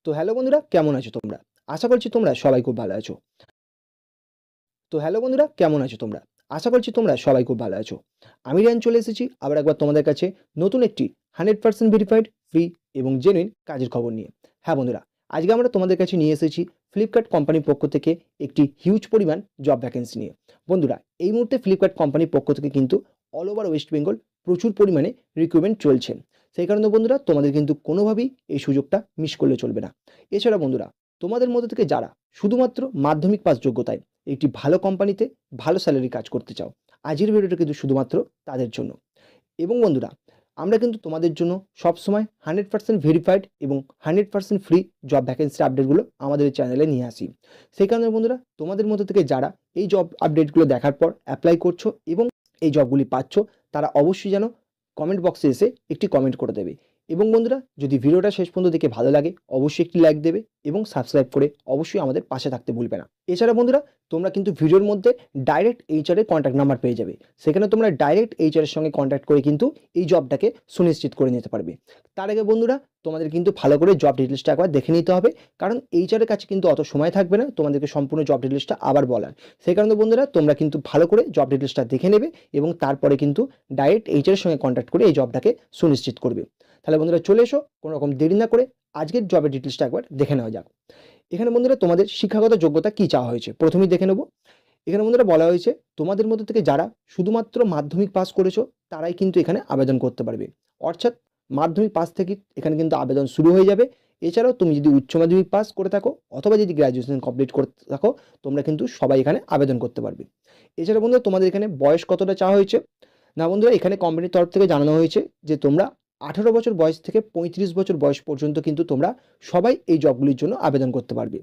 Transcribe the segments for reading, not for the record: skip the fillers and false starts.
তো হ্যালো বন্ধুরা, কেমন আছো তোমরা? আশা করছি তোমরা সবাই খুব ভালো আছো। তো হ্যালো বন্ধুরা, কেমন আছো তোমরা? আশা করছি তোমরা সবাই খুব ভালো আছো। আমি রিয়ান চলে এসেছি আবার একবার তোমাদের কাছে নতুন একটি 100% ভেরিফাইড, ফ্রি এবং জেনুইন কাজের খবর নিয়ে। হ্যাঁ বন্ধুরা, আজকে আমরা তোমাদের কাছে নিয়ে এসেছি ফ্লিপকার্ট কোম্পানির পক্ষ থেকে একটি হিউজ পরিমাণ জব ভ্যাকেন্সি নিয়ে। বন্ধুরা, এই মুহূর্তে ফ্লিপকার্ট কোম্পানির পক্ষ থেকে কিন্তু অল ওভার ওয়েস্ট বেঙ্গল প্রচুর পরিমাণে রিক্রুটমেন্ট চলছে। সেই কারণে বন্ধুরা, তোমাদের কিন্তু কোনোভাবেই এই সুযোগটা মিস করলে চলবে না। এছাড়া বন্ধুরা, তোমাদের মধ্যে থেকে যারা শুধুমাত্র মাধ্যমিক পাস যোগ্যতায় একটি ভালো কোম্পানিতে ভালো স্যালারি কাজ করতে চাও, আজকের ভিডিওটা কিন্তু শুধুমাত্র তাদের জন্য। এবং বন্ধুরা, আমরা কিন্তু তোমাদের জন্য সবসময় 100% ভেরিফাইড এবং 100% ফ্রি জব ভ্যাকেন্সি আপডেটগুলো আমাদের এই চ্যানেলে নিয়ে আসি। সেই কারণে বন্ধুরা, তোমাদের মধ্যে থেকে যারা এই জব আপডেটগুলো দেখার পর অ্যাপ্লাই করছো এবং এই জবগুলি পাচ্ছ, তারা অবশ্যই যেন কমেন্ট বক্সে এসে একটি কমেন্ট করে দেবে। এবং বন্ধুরা, যদি ভিডিওটা শেষ পর্যন্ত দেখে ভালো লাগে, অবশ্যই একটি লাইক দেবে এবং সাবস্ক্রাইব করে অবশ্যই আমাদের পাশে থাকতে ভুলবে না। এছাড়া বন্ধুরা, তোমরা কিন্তু ভিডিওর মধ্যে ডাইরেক্ট এইচআর এর কন্ট্যাক্ট নাম্বার পেয়ে যাবে। সেখানে তোমরা ডাইরেক্ট এইচআর এর সঙ্গে কন্ট্যাক্ট করে কিন্তু এই জবটাকে সুনিশ্চিত করে নিতে পারবে। তার আগে বন্ধুরা, তোমাদের কিন্তু ভালো করে জব ডিটেলসটা একবার দেখে নিতে হবে, কারণ এইচআর এর কাছে কিন্তু অত সময় থাকবে না তোমাদেরকে সম্পূর্ণ জব ডিটেলসটা আবার বলার। সেই কারণে বন্ধুরা, তোমরা কিন্তু ভালো করে জব ডিটেলসটা দেখে নেবে এবং তারপরে কিন্তু ডাইরেক্ট এইচআর এর সঙ্গে কন্ট্যাক্ট করে এই জবটাকে সুনিশ্চিত করবে। তাহলে বন্ধুরা, চলে এসো, কোনো রকম দেরি না করে আজকের জবের ডিটেলসটা একবার দেখে নেওয়া যাক। এখানে বন্ধুরা, তোমাদের শিক্ষাগত যোগ্যতা কি চাওয়া হয়েছে প্রথমেই দেখে নেব। এখানে বন্ধুরা বলা হয়েছে, তোমাদের মধ্যে থেকে যারা শুধুমাত্র মাধ্যমিক পাস করেছো তারাই কিন্তু এখানে আবেদন করতে পারবে। অর্থাৎ মাধ্যমিক পাস থেকে এখানে কিন্তু আবেদন শুরু হয়ে যাবে। এছাড়াও তুমি যদি উচ্চ মাধ্যমিক পাস করে থাকো অথবা যদি গ্র্যাজুয়েশন কমপ্লিট করতে থাকো, তোমরা কিন্তু সবাই এখানে আবেদন করতে পারবে। এছাড়া বন্ধুরা, তোমাদের এখানে বয়স কতটা চাওয়া হয়েছে? না বন্ধুরা, এখানে কোম্পানির তরফ থেকে জানানো হয়েছে যে তোমরা 18 বছর বয়স থেকে 35 বছর বয়স পর্যন্ত কিন্তু তোমরা সবাই এই জবগুলির জন্য আবেদন করতে পারবে।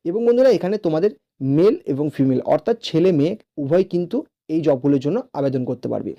এবং বন্ধুরা, এখানে তোমাদের মেল এবং ফিমেল অর্থাৎ ছেলে মেয়ে উভয় কিন্তু এই জবগুলোর জন্য আবেদন করতে পারবে।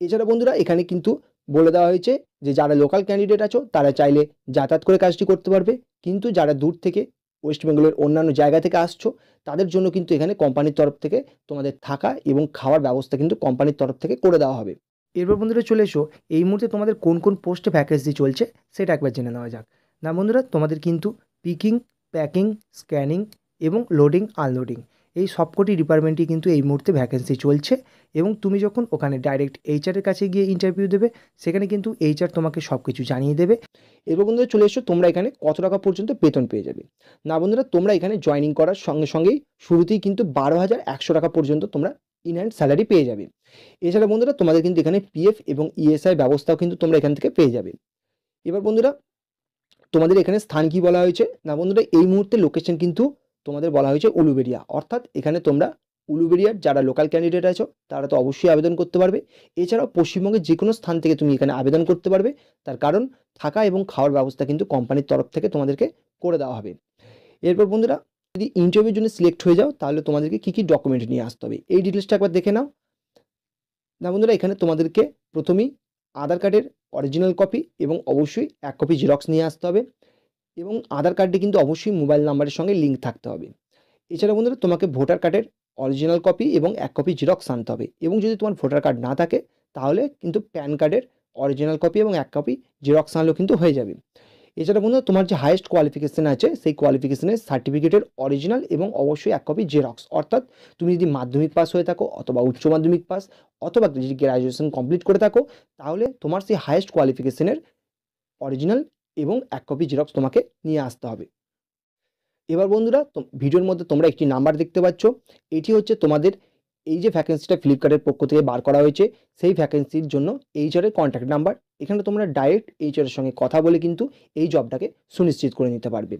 এছাড়া বন্ধুরা, এখানে কিন্তু বলে দেওয়া হয়েছে যে যারা লোকাল ক্যান্ডিডেট আছো তারা চাইলে যাতায়াত করে কাজটি করতে পারবে, কিন্তু যারা দূর থেকে ওয়েস্ট বেঙ্গলের অন্যান্য জায়গা থেকে আসছো তাদের জন্য কিন্তু এখানে কোম্পানির তরফ থেকে তোমাদের থাকা এবং খাওয়ার ব্যবস্থা কিন্তু কোম্পানির তরফ থেকে করে দেওয়া হবে। এরপর বন্ধুরা, চলে এসো এই মুহূর্তে তোমাদের কোন কোন পোস্টে ভ্যাকেন্সি চলছে সেটা একবার জেনে নেওয়া যাক। না বন্ধুরা, তোমাদের কিন্তু পিকিং, প্যাকিং, স্ক্যানিং এবং লোডিং আনলোডিং এই সবকটি ডিপার্টমেন্টই কিন্তু এই মুহূর্তে ভ্যাকেন্সি চলছে। এবং তুমি যখন ওখানে ডাইরেক্ট এইচআরের কাছে গিয়ে ইন্টারভিউ দেবে, সেখানে কিন্তু এইচআর তোমাকে সব কিছু জানিয়ে দেবে। এরপর বন্ধুরা, চলে এসো তোমরা এখানে কত টাকা পর্যন্ত বেতন পেয়ে যাবে। না বন্ধুরা, তোমরা এখানে জয়েনিং করার সঙ্গে সঙ্গেই শুরুতেই কিন্তু 12,100 টাকা পর্যন্ত তোমরা ইন হ্যান্ড স্যালারি পেয়ে যাবে। এছাড়া বন্ধুরা, তোমাদের কিন্তু এখানে পিএফ এবং ইএসআই ব্যবস্থাও কিন্তু তোমরা এখান থেকে পেয়ে যাবে। এবার বন্ধুরা, তোমাদের এখানে স্থান কি বলা হয়েছে? না বন্ধুরা, এই মুহূর্তে লোকেশন কিন্তু তোমাদের বলা হয়েছে উলুবেড়িয়া। অর্থাৎ এখানে তোমরা উলুবেড়িয়ার যারা লোকাল ক্যান্ডিডেট আছো তারা তো অবশ্যই আবেদন করতে পারবে। এছাড়াও পশ্চিমবঙ্গের যে কোনো স্থান থেকে তুমি এখানে আবেদন করতে পারবে, তার কারণ থাকা এবং খাওয়ার ব্যবস্থা কিন্তু কোম্পানির তরফ থেকে তোমাদেরকে করে দেওয়া হবে। এরপর বন্ধুরা, যদি ইন্টারভিউর জন্য সিলেক্ট হয়ে যাও তাহলে তোমাদেরকে কী কী ডকুমেন্ট নিয়ে আসতে হবে এই ডিটেলসটা একবার দেখে নাও। না বন্ধুরা, এখানে তোমাদেরকে প্রথমেই আধার কার্ডের অরিজিনাল কপি এবং অবশ্যই 1 কপি জেরক্স নিয়ে আসতে হবে। এবং আধার কার্ডটি কিন্তু অবশ্যই মোবাইল নাম্বারের সঙ্গে লিঙ্ক থাকতে হবে। এছাড়া বন্ধুরা, তোমাকে ভোটার কার্ডের অরিজিনাল কপি এবং 1 কপি জেরক্স আনতে হবে। এবং যদি তোমার ভোটার কার্ড না থাকে তাহলে কিন্তু প্যান কার্ডের অরিজিনাল কপি এবং 1 কপি জেরক্স আনলেও কিন্তু হয়ে যাবে। এছাড়া বন্ধুরা, তোমার যে হাইয়েস্ট কোয়ালিফিকেশন আছে সেই কোয়ালিফিকেশনের সার্টিফিকেটের অরিজিনাল এবং অবশ্যই 1 কপি জেরক্স। অর্থাৎ তুমি যদি মাধ্যমিক পাস হয়ে থাকো অথবা উচ্চ মাধ্যমিক পাস অথবা যদি গ্র্যাজুয়েশন কমপ্লিট করে থাকো, তাহলে তোমার সেই হাইয়েস্ট কোয়ালিফিকেশনের অরিজিনাল এবং 1 কপি জেরক্স তোমাকে নিয়ে আসতে হবে। এবার বন্ধুরা, ভিডিওর মধ্যে তোমরা একটি নাম্বার দেখতে পাচ্ছ, এটি হচ্ছে তোমাদের এই যে ভ্যাকেন্সিটা ফ্লিপকার্টের পক্ষ থেকে বার করা হয়েছে সেই ভ্যাকেন্সির জন্য এইচআরের কন্ট্যাক্ট নাম্বার। এখানে তোমরা ডাইরেক্ট এইচআরের সঙ্গে কথা বলে কিন্তু এই জবটাকে সুনিশ্চিত করে নিতে পারবে।